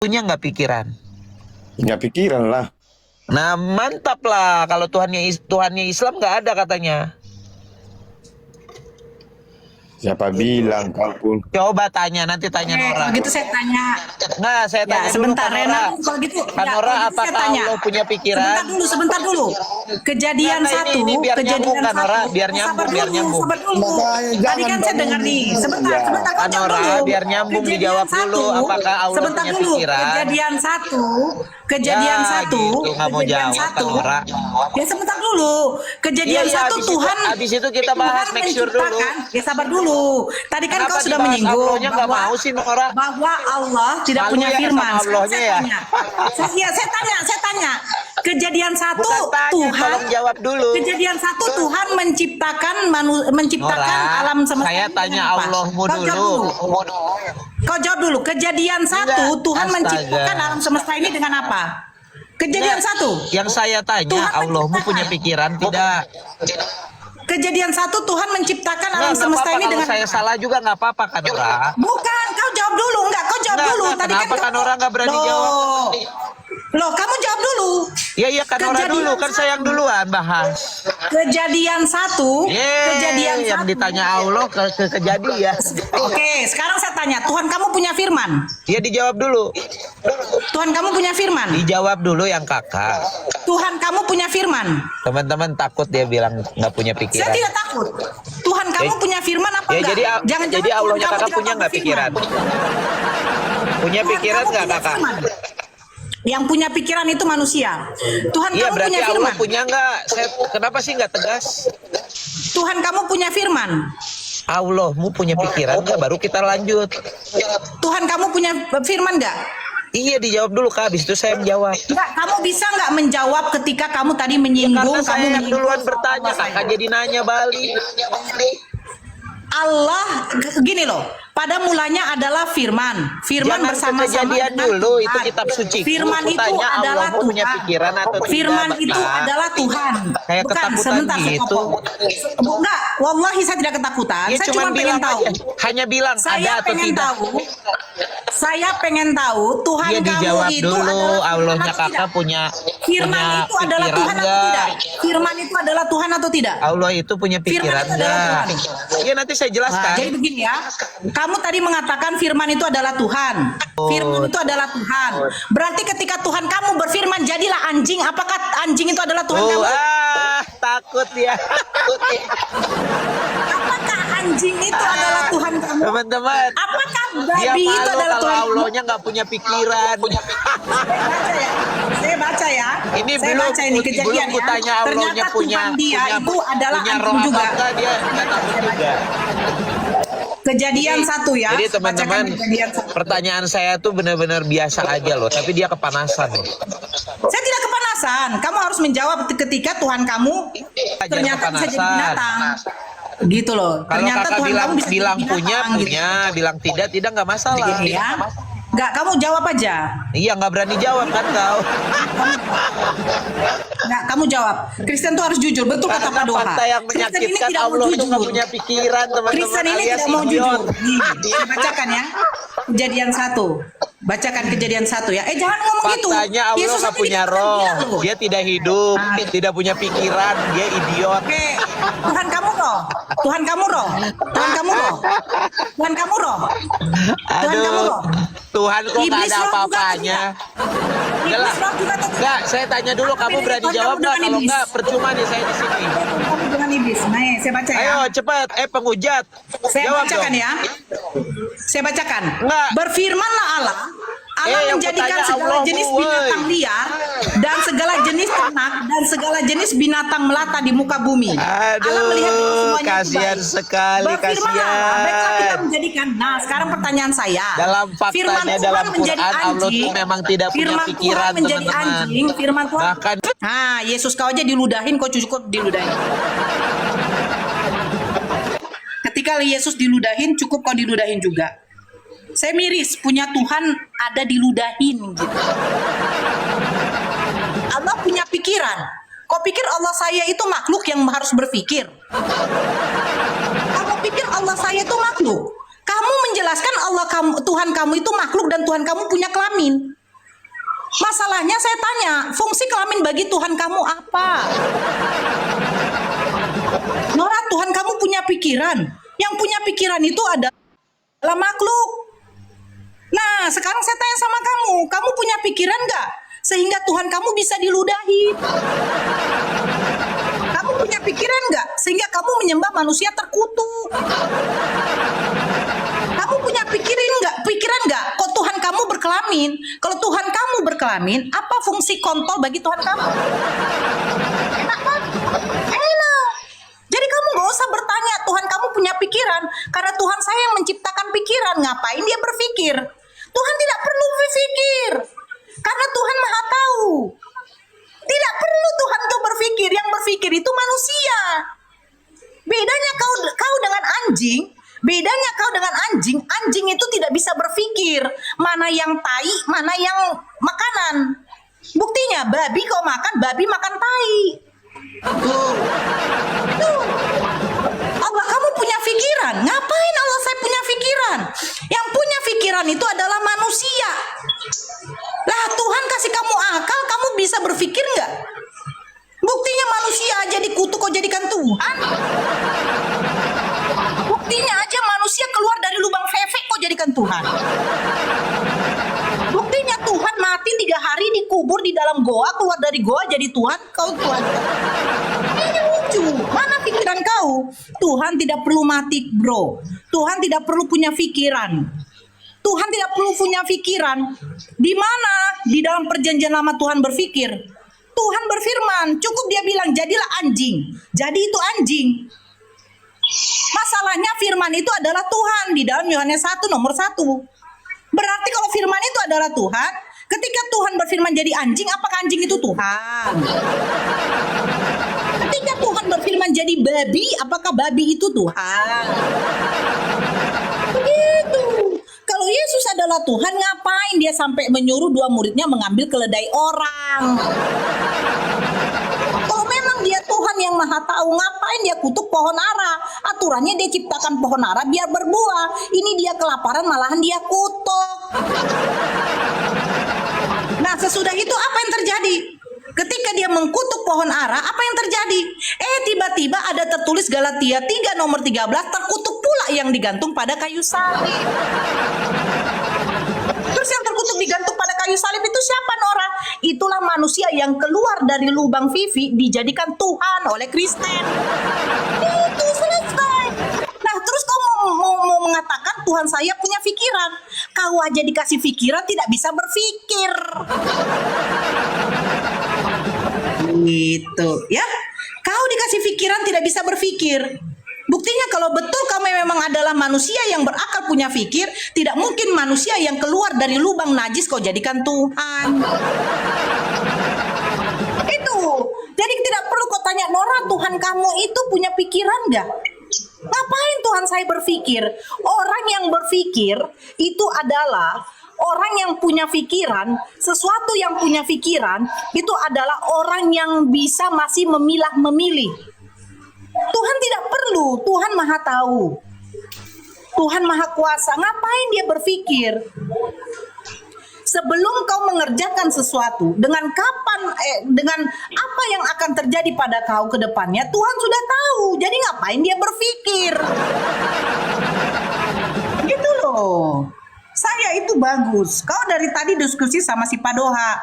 Punya nggak pikiran? Punya pikiran lah. Nah, mantap lah. Kalau Tuhannya Islam nggak ada katanya. Siapa bilang kau pun? Coba tanya, nanti tanya Nora. Kalau gitu saya tanya. Nah, saya tanya dulu Sebentar, ke Nora. Rena. Kalau gitu, Nora, saya apakah tanya. Allah punya pikiran? Sebentar dulu. Kejadian Nah, satu, ini biar nyambung, kejadian Kak Nora. satu. Biar nyambung, biar nyambung. Sabar dulu. Makanya Tadi kan jangan saya dengar nih. bangun. Sebentar, Ya. kau Kak jawab Nora, dulu. biar nyambung dijawab dulu. Apakah Allah Sebentar punya dulu. pikiran? Kejadian satu, kejadian Ya, satu, gitu, nggak mau kejadian jawab, satu. Kak Nora. Ya sebentar dulu. Kejadian Iya, satu abis Tuhan. abis itu kita bahas, Tuhan make sure dulu. menciptakan. Ya sabar dulu. Tadi kan Kenapa kau sudah dibahas menyinggung Allahnya nggak mau sih, Nora? bahwa Allah tidak Malu punya ya firman. sama Sekarang Allahnya ya? saya tanya. Kejadian satu Bukan tanya, Tuhan. tolong jawab dulu. Kejadian satu Tuhan menciptakan Nora, alam semesta. saya ini tanya dengan apa? Allahmu Kau jawab dulu. Kau jawab dulu. Kejadian satu Tuhan astaga. menciptakan alam semesta ini dengan apa? Kejadian Nggak, satu. Yang saya tanya, Tuhan Allahmu menciptakan. punya pikiran tidak? Kejadian satu Tuhan menciptakan alam Nggak semesta apa-apa, ini kalau dengan saya apa? salah juga nggak apa-apa kan Nora? Bukan, kau jawab dulu. Kau jawab Nggak, dulu. nggak, kenapa kan orang nggak berani jawab? Loh, kamu jawab dulu. Iya kan Nora Kejadian dulu, kan saya yang duluan bahas. Kejadian satu, kejadian yang satu. ditanya Allah ke kejadian. Oke, sekarang saya tanya, Tuhan kamu punya firman? Iya dijawab dulu. Tuhan kamu punya firman? Dijawab dulu yang kakak. Tuhan kamu punya firman? Teman-teman takut dia bilang nggak punya Saya pikiran. tidak takut. Tuhan kamu punya firman apa Ya enggak? jadi Jangan-jangan Tuhan Allahnya kamu kakak tidak punya nggak berfirman. pikiran? Punya Tuhan pikiran kamu nggak punya kakak? firman. Yang punya pikiran itu manusia. Tuhan Iya kamu berarti punya Allah firman. punya nggak? Kenapa sih nggak tegas? Tuhan kamu punya firman. Allahmu punya pikiran nggak? Baru kita lanjut. Tuhan kamu punya firman nggak? Iya dijawab dulu kak. Habis itu saya menjawab. Enggak, kamu bisa nggak menjawab ketika kamu tadi menyinggung? Karena saya yang menyinggung duluan soal bertanya, Allah kakak jadi nanya balik. Allah gini loh, pada mulanya adalah firman. Firman Jangan bersama-sama kejadian dengan dulu, Tuhan. itu kitab suci. Firman Aku itu tanya, adalah Allahmu punya Tuhan. pikiran atau tidak, Firman itu Kak? adalah Tuhan. Kayak Bukan, ketakutan sebentar, gitu. saya potong. Enggak, wallahi saya tidak ketakutan. Ya Saya cuma cuma pengen bilang tahu. aja. Hanya bilang ada Saya atau pengen tidak. tahu. Saya pengen tahu Tuhan Dia kamu dijawab itu dulu, adalah Allahnya Tuhan atau kakak tidak? punya Firman itu adalah pikiran Tuhan atau nggak? tidak? Firman itu adalah Tuhan atau tidak? Allah itu punya Firman pikiran itu adalah enggak? Tuhan. Iya nanti saya Nah, jelaskan. jadi begini ya, kamu tadi mengatakan firman itu adalah Tuhan. Firman itu adalah Tuhan. Berarti ketika Tuhan kamu berfirman, jadilah anjing. Apakah anjing itu adalah Tuhan kamu? Takut ya. Apakah anjing itu adalah Tuhan kamu? Teman-teman, Apakah dia babi itu malu adalah kalau Tuhan kamu? Allahnya nggak punya pikiran. Saya baca ya. Ini Saya belum baca ini kejadian belum kutanya ya. Allahnya Ternyata punya Tuhan dia itu adalah punya roh anjing juga. apa enggak, dia nggak takut juga. Kejadian satu ya. Jadi Bacakan teman-teman, kejadian satu. pertanyaan saya tuh benar-benar biasa aja loh, tapi dia kepanasan loh. Saya tidak kepanasan. Kamu harus menjawab ketika Tuhan kamu ternyata bisa jadi kepanasan. binatang. Gitu loh. Kalau Ternyata kakak Tuhan bilang kamu bisa bilang jadi punya binatang, gitu. punya, bilang tidak nggak masalah. Ya. Enggak, kamu jawab aja. Iya nggak berani jawab kan kau? Enggak, kamu jawab. Kristen tuh harus jujur, betul kata Karena Pak Doha. fakta yang Kristen ini menyakitkan tidak mau Allah itu nggak jujur. punya pikiran teman-teman. Kristen ini alias tidak mau idiot. jujur. Nih, saya bacakan ya. Kejadian satu. Bacakan kejadian satu ya. Jangan ngomong gitu. Faktanya Allah Yesus nggak nanti punya dikatakan roh, gila loh. dia tidak hidup, tidak punya pikiran, dia idiot. Oke, Tuhan kamu roh. Tuhan kamu roh. Tuhan kamu roh. Tuhan kamu roh. Tuhan kamu Aduh, roh. Tuhan kok nggak Iblis ada roh juga apa-apanya. Iblis roh juga atau tidak? Enggak, saya tanya dulu, kamu Apa berani bedanya jawab Tuhan nggak? kamu Kalau dengan nggak, iblis? percuma nih saya di sini. Kamu dengan iblis. Nih, saya baca ya. Ayo cepat, penghujat, Saya jawab bacakan dong. ya. Saya bacakan. Enggak. Berfirmanlah Allah. Allah yang menjadikan kutanya segala Allahmu, jenis woi. binatang liar dan segala jenis ternak dan segala jenis binatang melata di muka bumi. Allah melihat itu Aduh, semuanya itu kasihan baik. sekali, Berfirmanlah Allah, baiklah kita kasihan. menjadikan. Nah, sekarang pertanyaan saya. Dalam Firman faktanya Tuhan dalam menjadi Quran Allah anjing. tuh memang tidak punya Firman pikiran Tuhan menjadi teman-teman. anjing. Firman Tuhan. Bahkan Nah, Yesus kau aja diludahin, kau cukup diludahin. Ketika Yesus diludahin, cukup kau diludahin juga. Saya miris, punya Tuhan ada diludahin gitu. Allah punya pikiran. Kau pikir Allah saya itu makhluk yang harus berpikir? Kamu pikir Allah saya itu makhluk? Kamu kamu menjelaskan Tuhan kamu itu makhluk dan Tuhan kamu punya kelamin. Masalahnya saya tanya, fungsi kelamin bagi Tuhan kamu apa? Nora, Tuhan kamu punya pikiran. Yang punya pikiran itu adalah makhluk. Nah, sekarang saya tanya sama kamu punya pikiran nggak? Sehingga Tuhan kamu bisa diludahi. Kamu punya pikiran nggak? Sehingga kamu menyembah manusia terkutuk. Kamu punya pikiran nggak? Kok Tuhan kamu berkelamin? Kalau Tuhan kamu berkelamin, apa fungsi kontol bagi Tuhan kamu? Enak kan? Enak. Jadi kamu nggak usah bertanya Tuhan kamu punya pikiran, karena Tuhan saya yang menciptakan pikiran. Ngapain dia berpikir? Tuhan tidak perlu berpikir, karena Tuhan Maha Tahu. Tidak perlu Tuhan itu berpikir. Yang berpikir itu manusia. Bedanya kau dengan anjing. Bedanya kau dengan anjing, anjing itu tidak bisa berpikir mana yang tai, mana yang makanan. Buktinya babi kau makan, babi makan tai. Tuh. Allah kamu punya pikiran. Ngapain Allah saya punya pikiran? Yang punya pikiran itu adalah manusia. Lah Tuhan kasih kamu akal, kamu bisa berpikir nggak? Buktinya manusia aja dikutuk kau jadikan Tuhan. Buktinya aja manusia keluar dari lubang fefek kok jadikan Tuhan. Buktinya Tuhan mati 3 hari dikubur di dalam goa, keluar dari goa jadi Tuhan, kau Tuhan. Ini lucu. Mana pikiran kau? Tuhan tidak perlu mati, bro. Tuhan tidak perlu punya pikiran. Tuhan tidak perlu punya pikiran. Di mana di dalam perjanjian lama Tuhan berpikir? Tuhan berfirman, cukup dia bilang jadilah anjing. Jadi itu anjing. Masalahnya firman itu adalah Tuhan di dalam Yohanes 1 nomor 1. Berarti kalau firman itu adalah Tuhan, ketika Tuhan berfirman jadi anjing, apakah anjing itu Tuhan? Ketika Tuhan berfirman jadi babi, apakah babi itu Tuhan? Begitu. Kalau Yesus adalah Tuhan, ngapain dia sampai menyuruh 2 muridnya mengambil keledai orang? Kalau memang dia Tuhan yang Maha Tahu, ngapain dia kutuk pohon ara? Aturannya dia ciptakan pohon ara biar berbuah. Ini dia kelaparan, malahan dia kutuk. Nah, sesudah itu apa yang terjadi? Ketika dia mengkutuk pohon ara, apa yang terjadi? Tiba-tiba ada tertulis Galatia 3 nomor 13, terkutuk pula yang digantung pada kayu salib. Terus yang terkutuk digantung pada kayu salib itu siapa, Nora? Itulah manusia yang keluar dari lubang Vivi dijadikan Tuhan oleh Kristen. Itu selesai. Nah, terus kau mau mengatakan Tuhan saya punya pikiran. Kau aja dikasih pikiran tidak bisa berpikir. Gitu ya. Kau dikasih pikiran tidak bisa berpikir. Buktinya kalau betul kamu memang adalah manusia yang berakal punya pikir, tidak mungkin manusia yang keluar dari lubang najis kau jadikan Tuhan. Itu. Jadi tidak perlu kau tanya, Nora, Tuhan kamu itu punya pikiran nggak? Ngapain Tuhan saya berpikir? Orang yang berpikir itu adalah orang yang punya pikiran. Sesuatu yang punya pikiran itu adalah orang yang bisa masih memilah-memilih. Tuhan tidak perlu, Tuhan Maha Tahu. Tuhan Maha Kuasa, ngapain dia berpikir? Sebelum kau mengerjakan sesuatu, dengan apa yang akan terjadi pada kau ke depannya, Tuhan sudah tahu. Jadi ngapain dia berpikir? Gitu loh. Saya itu bagus. Kau dari tadi diskusi sama si Padoha.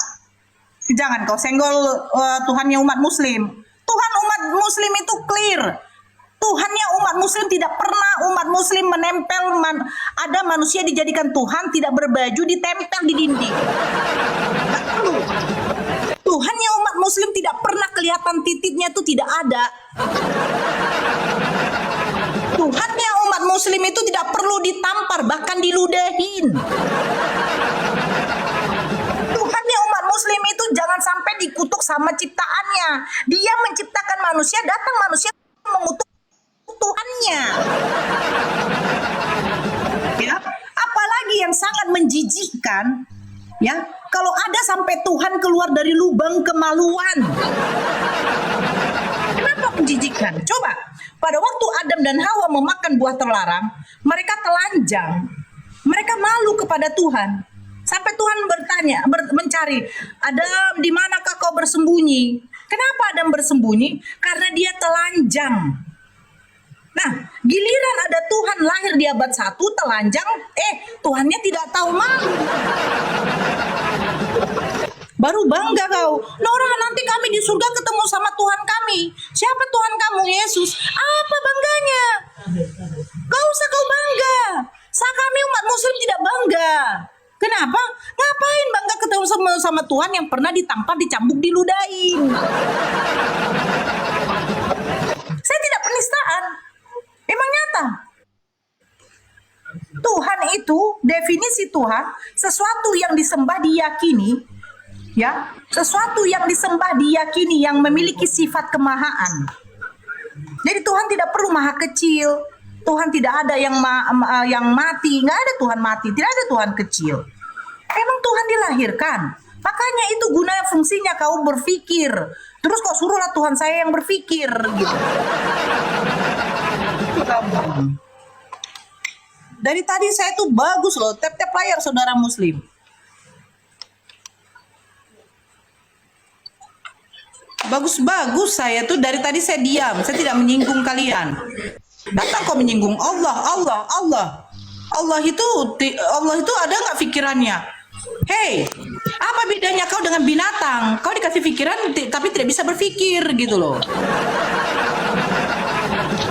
Jangan kau senggol Tuhannya umat muslim. Tuhan umat muslim itu clear. Tuhannya umat muslim tidak pernah umat muslim menempel ada manusia dijadikan Tuhan tidak berbaju ditempel di dinding. Nggak perlu. Tuhannya umat muslim tidak pernah kelihatan titiknya itu tidak ada. Tuhannya umat muslim itu tidak perlu ditampar bahkan diludahin. Tuhannya umat muslim itu jangan sampai dikutuk sama ciptaannya. Dia menciptakan manusia, datang manusia mengutuk Tuhannya. Ya, apalagi yang sangat menjijikkan, ya, kalau ada sampai Tuhan keluar dari lubang kemaluan. Kenapa menjijikkan? Coba, pada waktu Adam dan Hawa memakan buah terlarang, Mereka telanjang. Mereka malu kepada Tuhan. Sampai Tuhan bertanya, mencari, Adam, di manakah kau bersembunyi? Kenapa Adam bersembunyi? Karena dia telanjang. Nah, giliran ada Tuhan lahir di abad 1 telanjang, Tuhannya tidak tahu malu. Baru bangga kau. Nora, nanti kami di surga ketemu sama Tuhan kami. Siapa Tuhan kamu? Yesus. Apa bangganya? Gak usah kau bangga. Kami umat muslim tidak bangga. Kenapa? Ngapain bangga ketemu sama Tuhan yang pernah ditampar, dicambuk, diludahin? Saya tidak penistaan. Emang nyata. Tuhan itu, definisi Tuhan, sesuatu yang disembah diyakini, ya, sesuatu yang disembah diyakini yang memiliki sifat kemahaan. Jadi Tuhan tidak perlu maha kecil. Tuhan tidak ada yang mati, nggak ada Tuhan mati, tidak ada Tuhan kecil. Emang Tuhan dilahirkan. Makanya itu guna fungsinya kau berpikir. Terus kok suruhlah Tuhan saya yang berpikir gitu. Dari tadi saya tuh bagus loh, tap-tap layar saudara muslim. Bagus-bagus saya tuh, dari tadi saya diam, saya tidak menyinggung kalian. Datang kok menyinggung Allah. Allah itu ada nggak pikirannya? Hei, apa bedanya kau dengan binatang? Kau dikasih pikiran tapi tidak bisa berpikir gitu loh.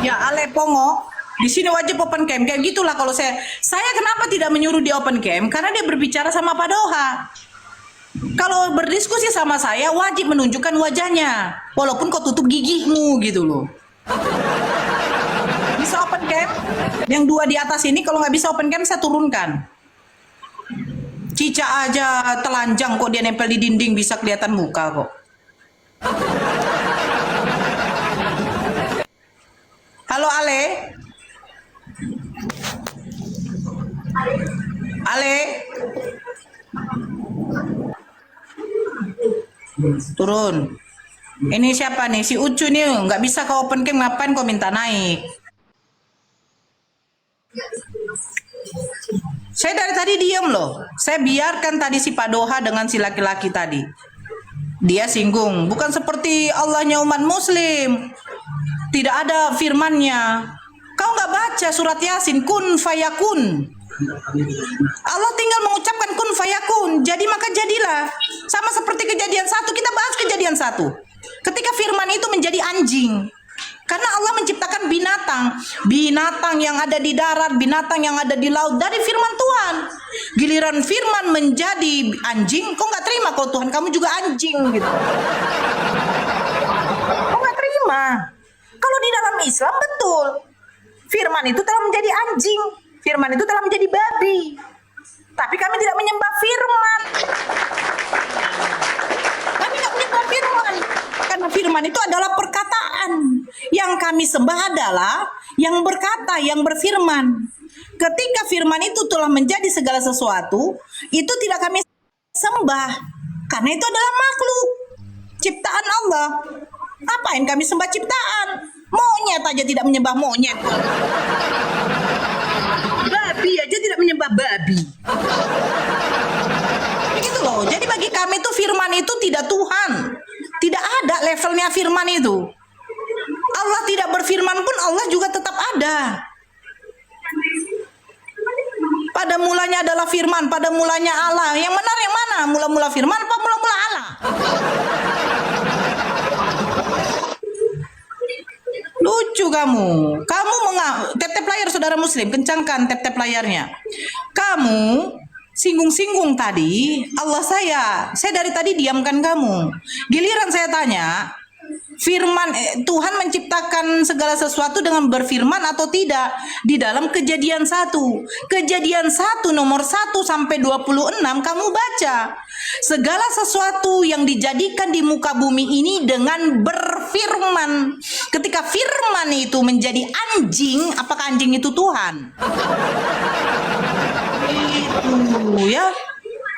Ya ale pongo, di sini wajib open cam kayak gitulah. Kalau saya kenapa tidak menyuruh dia open cam? Karena dia berbicara sama Pak Doha. Kalau berdiskusi sama saya wajib menunjukkan wajahnya, walaupun kau tutup gigimu gitu loh. Bisa open cam? Yang dua di atas ini kalau nggak bisa open cam saya turunkan. Cica aja telanjang kok dia nempel di dinding bisa kelihatan muka kok. Halo Ale. Ale. Turun. Ini siapa nih? Si Ucu nih, nggak bisa kau open cam, ngapain kau minta naik? Saya dari tadi diam loh. Saya biarkan tadi si Pak Doha dengan si laki-laki tadi. Dia singgung. Bukan seperti Allahnya umat muslim. Tidak ada firmannya. Kau nggak baca surat Yasin, kun fayakun. Allah tinggal mengucapkan kun fayakun. Jadi maka jadilah. Sama seperti kejadian 1. Kita bahas kejadian 1. Ketika firman itu menjadi anjing. Karena Allah menciptakan binatang yang ada di darat, binatang yang ada di laut dari firman Tuhan. Giliran firman menjadi anjing, kok nggak terima kalau Tuhan kamu juga anjing gitu. Kok nggak terima? Kalau di dalam Islam betul, firman itu telah menjadi anjing, firman itu telah menjadi babi. Tapi kami tidak menyembah firman. Kami tidak menyembah firman. Karena firman itu adalah perkataan. Yang kami sembah adalah yang berkata, yang berfirman. Ketika firman itu telah menjadi segala sesuatu, itu tidak kami sembah. Karena itu adalah makhluk. Ciptaan Allah. Apain kami sembah ciptaan? Monyet aja tidak menyembah monyet. Babi aja tidak menyembah babi. Begitu loh. Jadi bagi kami itu firman itu tidak Tuhan. Tidak ada levelnya firman itu. Allah tidak berfirman pun Allah juga tetap ada. Pada mulanya adalah firman, pada mulanya Allah. Yang benar yang mana? Mula-mula firman apa mula-mula Allah? Lucu kamu. Kamu tap-tap layar saudara muslim, kencangkan tap-tap layarnya. Kamu singgung-singgung tadi Allah saya dari tadi diamkan kamu. Giliran saya tanya, firman Tuhan menciptakan segala sesuatu dengan berfirman atau tidak? Di dalam Kejadian 1. Kejadian 1 nomor 1 sampai 26 kamu baca. Segala sesuatu yang dijadikan di muka bumi ini dengan berfirman. Ketika firman itu menjadi anjing, apakah anjing itu Tuhan? Itu ya.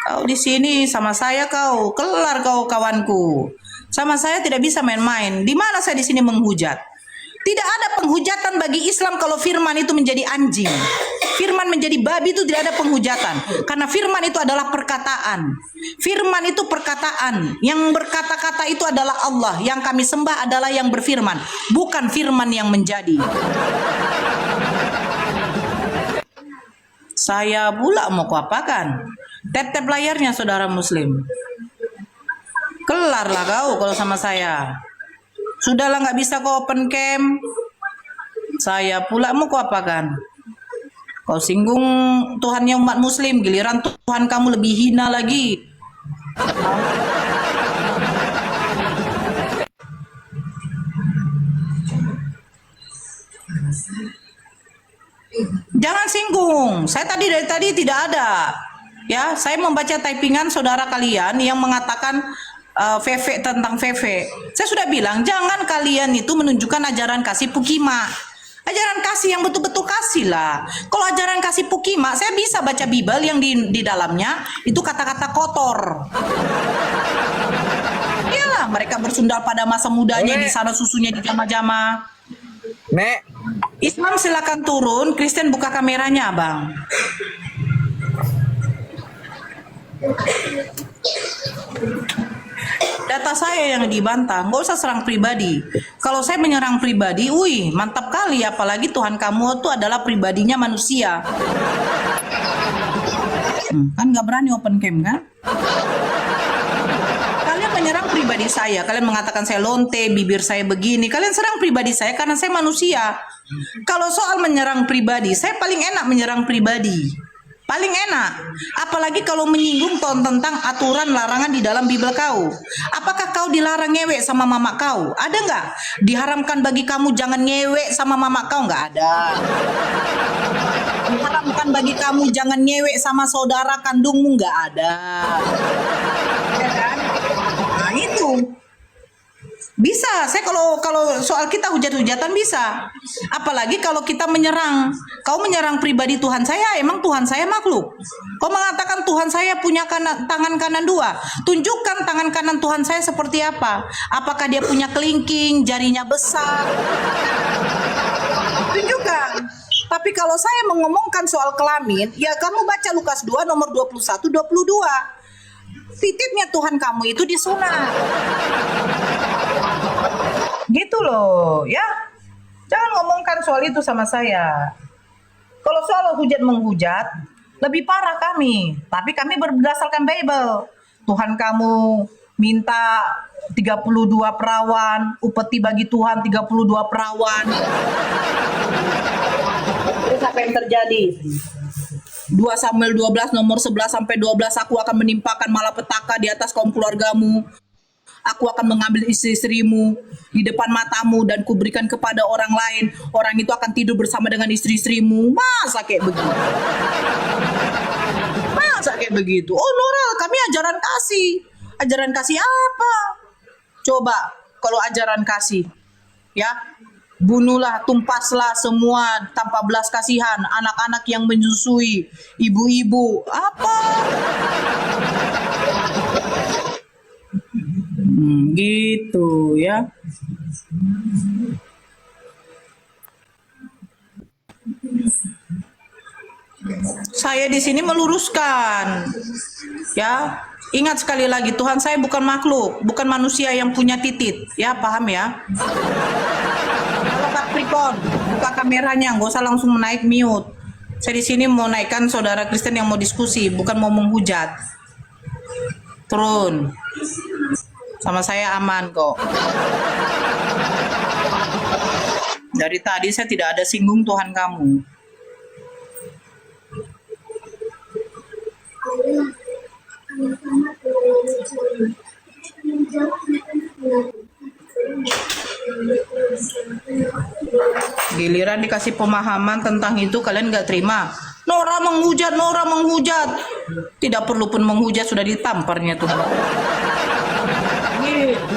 Kau di sini sama saya kau, kelar kau kawanku. Sama saya tidak bisa main-main. Di mana saya di sini menghujat? Tidak ada penghujatan bagi Islam kalau firman itu menjadi anjing. Firman menjadi babi itu tidak ada penghujatan. Karena firman itu adalah perkataan. Firman itu perkataan. Yang berkata-kata itu adalah Allah. Yang kami sembah adalah yang berfirman. Bukan firman yang menjadi. Saya pula mau kuapakan? Tap-tap layarnya saudara muslim. Kelarlah kau kalau sama saya. Sudahlah nggak bisa kau open cam. Saya pula mau kau apakan? Kau singgung Tuhannya umat muslim, giliran Tuhan kamu lebih hina lagi. Jangan singgung. Saya dari tadi tidak ada. Ya, saya membaca typingan saudara kalian yang mengatakan VV tentang VV. Saya sudah bilang jangan kalian itu menunjukkan ajaran kasih Pukima. Ajaran kasih yang betul-betul kasih lah. Kalau ajaran kasih Pukima, saya bisa baca Bible yang di dalamnya itu kata-kata kotor. Iyalah, mereka bersundal pada masa mudanya di sana susunya di jama-jama. Nek, Islam silakan turun, Kristen buka kameranya, Bang. Data saya yang dibantah, nggak usah serang pribadi. Kalau saya menyerang pribadi, wih, mantap kali. Apalagi Tuhan kamu itu adalah pribadinya manusia. Kan nggak berani open cam kan? Kalian menyerang pribadi saya, kalian mengatakan saya lonte, bibir saya begini. Kalian serang pribadi saya karena saya manusia. Kalau soal menyerang pribadi, saya paling enak menyerang pribadi. Paling enak. Apalagi kalau menyinggung tentang aturan larangan di dalam Bible kau. Apakah kau dilarang ngewek sama mama kau? Ada nggak? Diharamkan bagi kamu jangan ngewek sama mama kau? Nggak ada. Diharamkan bagi kamu jangan ngewek sama saudara kandungmu? Nggak ada. Ya kan? Nah itu. Bisa, saya kalau soal kita hujat-hujatan bisa. Apalagi kalau kita menyerang. Kau menyerang pribadi Tuhan saya, emang Tuhan saya makhluk. Kau mengatakan Tuhan saya punya tangan kanan dua. Tunjukkan tangan kanan Tuhan saya seperti apa. Apakah dia punya kelingking, jarinya besar? Tunjukkan. Tapi kalau saya mengomongkan soal kelamin, ya kamu baca Lukas 2 nomor 21-22. Titipnya Tuhan kamu itu disunat. Gitu loh, ya. Jangan ngomongkan soal itu sama saya. Kalau soal hujat menghujat, lebih parah kami. Tapi kami berdasarkan Bible. Tuhan kamu minta 32 perawan, upeti bagi Tuhan 32 perawan. Terus apa yang terjadi? 2 Samuel 12 nomor 11 sampai 12, aku akan menimpakan malapetaka di atas kaum keluargamu. Aku akan mengambil istri-istrimu di depan matamu dan kuberikan kepada orang lain. Orang itu akan tidur bersama dengan istri-istrimu. Masa kayak begitu? Masa kayak begitu? Oh Nora, kami ajaran kasih. Ajaran kasih apa? Coba kalau ajaran kasih, ya, bunuhlah, tumpaslah semua tanpa belas kasihan anak-anak yang menyusui ibu-ibu. Apa? Gitu ya. Saya di sini meluruskan, ya. Ingat sekali lagi, Tuhan saya bukan makhluk, bukan manusia yang punya titit, ya, paham ya? Kalau Capricorn, buka kameranya, nggak usah langsung naik mute. Saya di sini mau naikkan saudara Kristen yang mau diskusi, bukan mau menghujat. Turun. Sama saya aman kok. Dari tadi saya tidak ada singgung Tuhan kamu. Giliran dikasih pemahaman tentang itu kalian nggak terima. Nora menghujat, Nora menghujat. Tidak perlu pun menghujat, sudah ditamparnya tuh.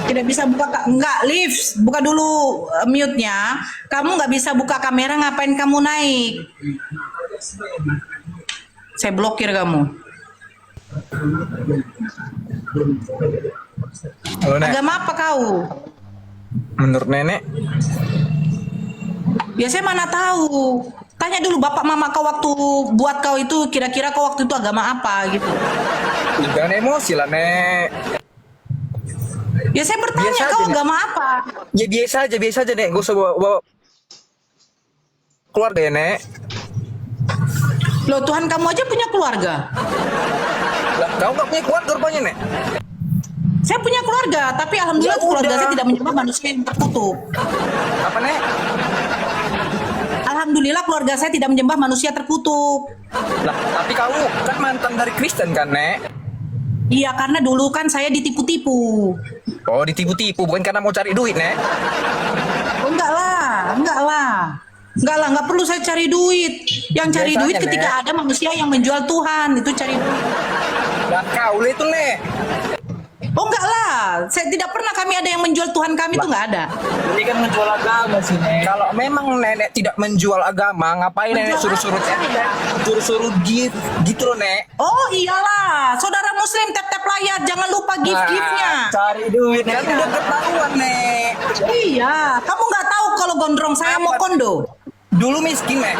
Tidak bisa buka, enggak, Liv, buka dulu mute-nya. Kamu nggak bisa buka kamera, ngapain kamu naik? Saya blokir kamu. Halo, Nek. Agama apa kau? Menurut nenek, Ya saya mana tahu. Tanya dulu bapak mama kau waktu buat kau itu kira-kira kau waktu itu agama apa gitu. Jangan emosi lah, Nek. Ya saya bertanya Biasa kau aja, Nek. agama apa? Ya biasa aja, Nek. Gak usah bawa keluarga ya, Nek. Loh Tuhan kamu aja punya keluarga. Lah, kau gak punya keluarga rupanya, Nek. Saya punya keluarga, tapi alhamdulillah Ya keluarga udah. saya tidak menyembah manusia yang terkutuk. Apa, Nek? Alhamdulillah keluarga saya tidak menyembah manusia terkutuk. Lah, tapi kamu kan mantan dari Kristen kan, Nek? Iya karena dulu kan saya ditipu-tipu. Oh, ditipu-tipu, bukan karena mau cari duit, Nek. Oh, enggak lah, nggak perlu saya cari duit. Yang cari Biasanya, duit ketika Nek. ada manusia yang menjual Tuhan, itu cari duit. Lah, kau itu, Nek. Oh enggak lah, saya tidak pernah kami ada yang menjual Tuhan kami itu enggak ada. Ini kan menjual agama sih, Nek. Kalau memang Nenek tidak menjual agama, ngapain Nenek Menjual suruh-suruh apa saya? suruh-suruh gift gitu loh, Nek. Oh iyalah, saudara muslim tap-tap layar, jangan lupa gift-giftnya. Cari duit kan udah ketahuan, Nek. Iya, kamu nggak tahu kalau gondrong saya mau kondo? Dulu miskin, Nek.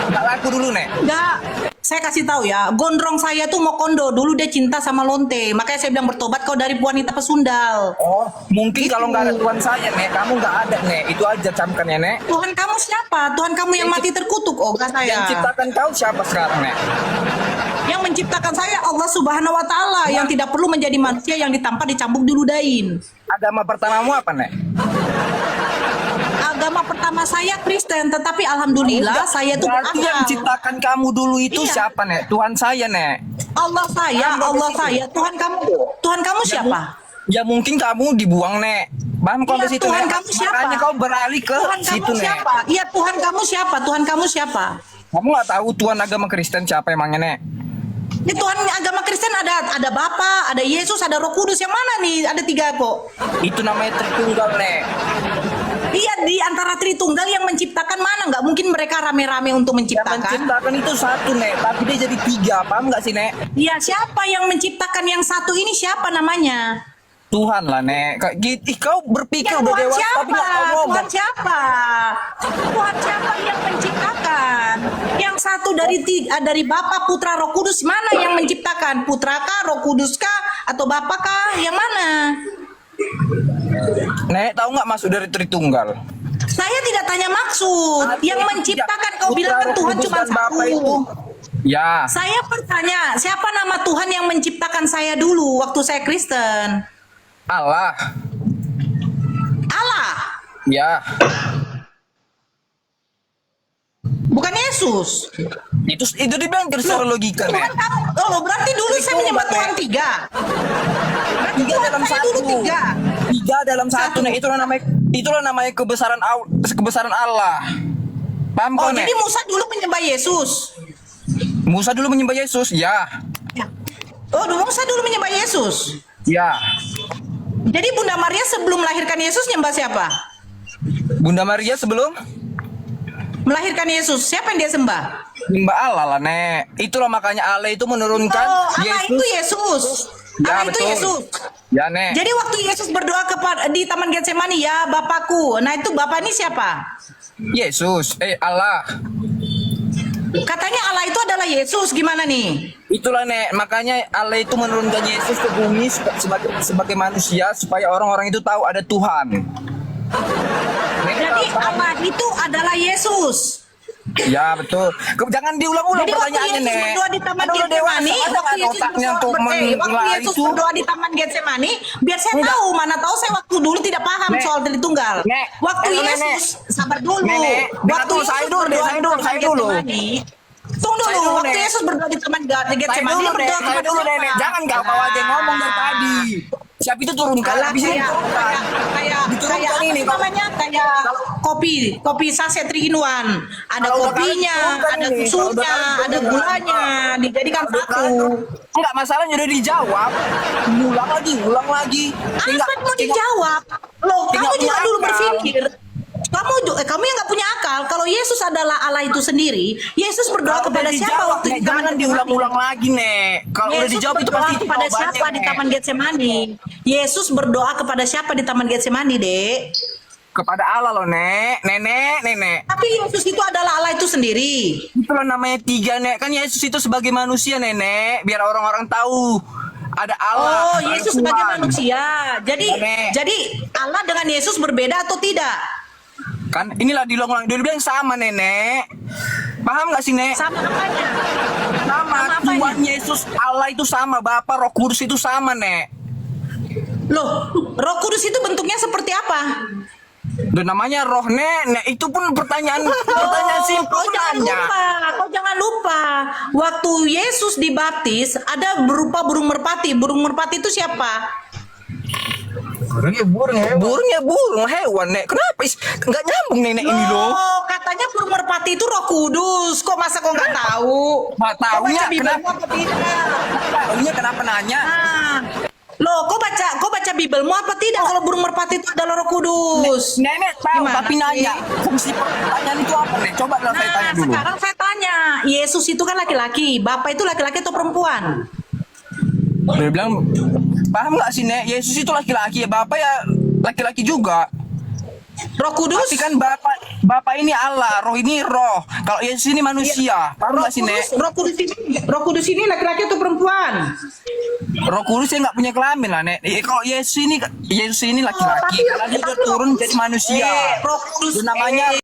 Nggak laku dulu, Nek. Enggak, saya kasih tahu ya, gondrong saya tuh mau kondo. Dulu dia cinta sama lonte, makanya saya bilang bertobat kau dari wanita pesundal. Oh, mungkin Gitu. kalau nggak ada Tuhan saya, Nek, kamu nggak ada, Nek. Itu aja camkannya, Nek. Tuhan kamu siapa? Tuhan kamu yang mati terkutuk, oh enggak saya. Yang ciptakan kau siapa sekarang, Nek? Yang menciptakan saya Allah Subhanahu wa taala yang tidak perlu menjadi manusia yang ditampar dicambuk diludahin. Agama pertamamu apa, Nek? Agama pertama saya Kristen, tetapi alhamdulillah saya tuh Berarti yang berakal. ciptakan kamu dulu itu Iya. siapa, Nek? Tuhan saya, Nek. Allah saya, Tuhan kamu siapa? Ya mungkin kamu dibuang, Nek. Paham kau Iya, ke situ, Tuhan Nek? kamu siapa? Makanya kau beralih ke Tuhan situ, kamu Nek. siapa? Iya, Tuhan kamu siapa? Tuhan kamu siapa? Kamu nggak tahu Tuhan agama Kristen siapa emangnya, Nek? Ini Tuhan agama Kristen ada Bapa, ada Yesus, ada Roh Kudus. Yang mana nih? Ada 3 kok. Itu namanya Tritunggal, Nek. Iya, di antara Tritunggal yang menciptakan mana? Nggak mungkin mereka rame-rame untuk Yang menciptakan. menciptakan itu satu, Nek. Tapi dia jadi 3. Paham nggak sih, Nek? Iya, siapa yang menciptakan yang satu ini? Siapa namanya? Tuhan lah, Nek. Kayak gitu. Ih, kau berpikir Ya, udah Tuhan dewasa siapa? tapi nggak mau Tuhan ngomong. siapa? Tuhan siapa yang menciptakan? Yang satu dari Bapa, Putra, Roh Kudus. Mana yang menciptakan? Putra kah, Roh Kudus kah, atau Bapa kah? Yang mana? Nek, tahu nggak masuk dari Tritunggal? Saya tidak tanya maksud. Yang menciptakan kau bilang kan Tuhan cuma satu. Ya, Saya bertanya, siapa nama Tuhan yang menciptakan saya dulu waktu saya Kristen? Allah. Allah, Ya, bukan Yesus. itu dibilang secara logika, Nek. Tuhan kamu, oh berarti dulu saya menyembah Tuhan 3. Berarti 3 Tuhan dalam saya 1. dulu 3. 3 dalam 1, Nek. Itulah namanya kebesaran Allah. Paham Oh kau, Nek? jadi Musa dulu menyembah Yesus. Musa dulu menyembah Yesus. Ya. Oh dulu Musa dulu menyembah Yesus. Ya. Jadi Bunda Maria sebelum melahirkan Yesus nyembah siapa? Bunda Maria sebelum Melahirkan Yesus, siapa yang dia sembah? nyembah Allah lah, Nek. Itulah makanya Allah itu menurunkan Oh Allah itu Yesus. Ya, Allah itu betul. Yesus. Ya, Nek. Jadi waktu Yesus berdoa di Taman Getsemani, ya Bapakku. Nah itu Bapak ini siapa? Yesus, Allah. Katanya Allah itu adalah Yesus, gimana nih? Itulah, Nek. Makanya Allah itu menurunkan Yesus ke bumi sebagai manusia supaya orang-orang itu tahu ada Tuhan. Nek, Jadi tahu. Allah itu adalah Yesus. Ya, betul. Jangan diulang-ulang Jadi waktu pertanyaannya, Yesus Nek. berdoa di Taman Kan udah Getsemani, dewasa, ada waktu nggak Yesus otaknya untuk waktu mengelah Yesus itu? berdoa di Taman Getsemani, biar saya tahu, mana tahu saya waktu dulu tidak paham Nek. soal Tritunggal. Nek. Waktu Nek. Yesus, sabar dulu. Nek. Dengar Waktu dulu, Yesus saya dulu, berdoa saya di dulu, Taman saya dulu. Getsemani, tunggu Saya dulu, dulu, waktu Nek. Yesus berdoa di Taman Getsemani, dia berdoa saya kepada dulu, siapa? Nenek. Jangan kau aja yang ngomong dari tadi. Siapa itu turunkan? Alah, Habis itu kayak turunkan. Diturunkan apa ini, sih namanya kayak kopi saset 3 in 1. Ada Kalau udah kopinya, kalian turunkan ada ini, kalau susunya, udah kalian ada turunkan. gulanya, dijadikan satu. Enggak, masalahnya udah dijawab. Ulang lagi. Apa mau dijawab? Loh, tinggal kamu juga punya dulu akal. berpikir. Kamu yang nggak punya akal. Kalau Yesus adalah Allah itu sendiri, Yesus berdoa kepada siapa waktu di Taman Jangan Getsemani? diulang-ulang lagi, Nek. Kalau udah Yesus dijawab itu berdoa pasti kepada jawabannya, siapa di Nek. Taman Getsemani? Yesus berdoa kepada siapa di Taman Getsemani, Dek? kepada Allah loh, Nek. Nenek. Tapi Yesus itu adalah Allah itu sendiri. Itulah namanya tiga, Nek. Kan Yesus itu sebagai manusia, Nenek. Biar orang-orang tahu ada Allah. Oh, ada Yesus Tuhan. sebagai manusia. Jadi Nenek. jadi Allah dengan Yesus berbeda atau tidak? Kan inilah diulang-ulang. Dia bilang sama, Nenek. Paham gak sih, Nek? Sama apanya? Sama. Sama apanya? Tuhan Yesus, Allah itu sama. Bapa, Roh Kudus itu sama, Nek. Loh, Roh Kudus itu bentuknya seperti apa? Dan namanya roh, Nek. Itu pun pertanyaan simpel Kau jangan nanya. lupa, kau jangan lupa. Waktu Yesus dibaptis ada berupa burung merpati. Burung merpati itu siapa? Burung ya burung hewan, Nek. Kenapa nggak nyambung, Nenek ini loh? Oh, katanya burung merpati itu Roh Kudus. Kok masa kau nggak tahu? Nggak taunya, Kau baca Bibelmu kenapa? apa tidak? Taunya kenapa nanya? Nah, loh, kau baca Bibelmu apa tidak? Kalau burung merpati itu adalah Roh Kudus. Nenek tahu Gimana tapi sih? nanya. Fungsi pertanyaan itu apa, Nek? Coba lah saya tanya Nah, dulu. sekarang saya tanya, Yesus itu kan laki-laki, Bapak itu laki-laki atau perempuan? Dia bilang, paham nggak sih, Nek? Yesus itu laki-laki ya, Bapak ya laki-laki juga. Roh Kudus? Tapi kan Bapak ini Allah, Roh ini Roh. Kalau Yesus ini manusia, paham Roh nggak sih, Nek? Roh Kudus ini laki-laki atau perempuan? Roh Kudus ya nggak punya kelamin lah, Nek. Kalau Yesus ini laki-laki, tapi- kalau dia udah turun jadi manusia. Roh Kudus Itu namanya